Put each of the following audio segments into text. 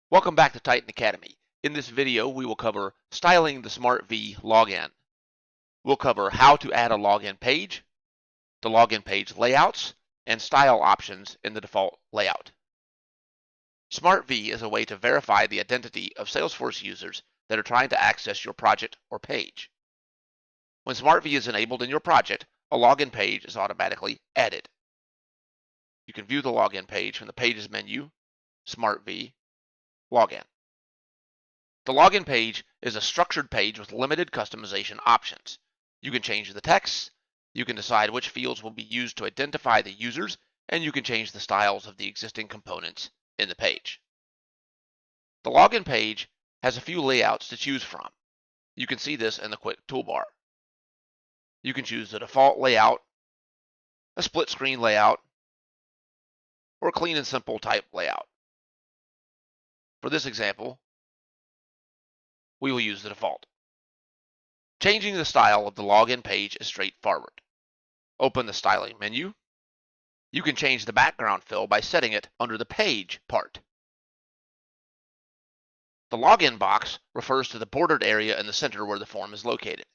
Welcome back to Titan Academy. In this video, we will cover styling the SmartV Login. We'll cover how to add a login page, the login page layouts, and style options in the default layout. SmartV is a way to verify the identity of Salesforce users that are trying to access your project or page. When SmartV is enabled in your project, a login page is automatically added. You can view the login page from the Pages menu, SmartV Login. The login page is a structured page with limited customization options. You can change the text, you can decide which fields will be used to identify the users, and you can change the styles of the existing components in the page. The login page has a few layouts to choose from. You can see this in the quick toolbar. You can choose the default layout, a split screen layout, or a clean and simple type layout. For this example, we will use the default. Changing the style of the login page is straightforward. Open the styling menu. You can change the background fill by setting it under the page part. The login box refers to the bordered area in the center where the form is located.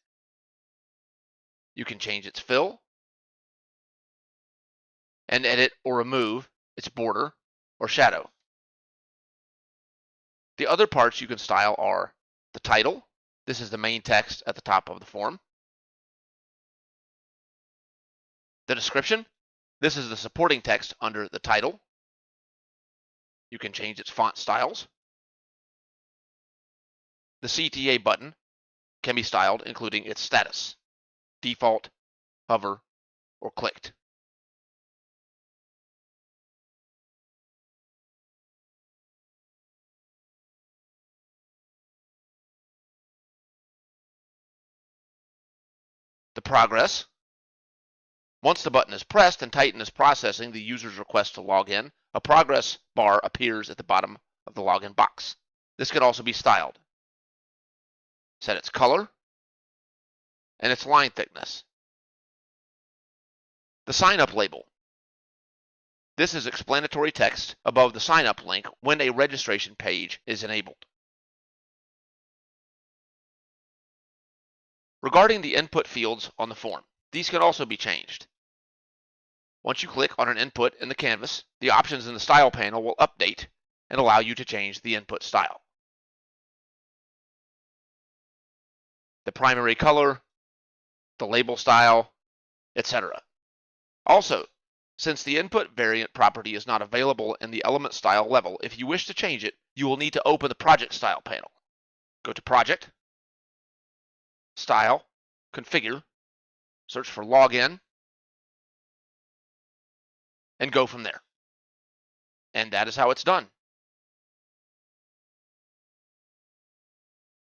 You can change its fill and edit or remove its border or shadow. The other parts you can style are the title. This is the main text at the top of the form. The description. This is the supporting text under the title. You can change its font styles. The CTA button can be styled, including its status, default, hover, or clicked. The progress. Once the button is pressed and Titan is processing the user's request to log in, a progress bar appears at the bottom of the login box. This can also be styled. Set its color and its line thickness. The sign-up label. This is explanatory text above the sign-up link when a registration page is enabled. Regarding the input fields on the form, these can also be changed. Once you click on an input in the canvas, the options in the Style panel will update and allow you to change the input style. The primary color, the label style, etc. Also, since the input variant property is not available in the element style level, if you wish to change it, you will need to open the Project Style panel. Go to Project, Style, Configure, search for Login, and go from there. And that is how it's done.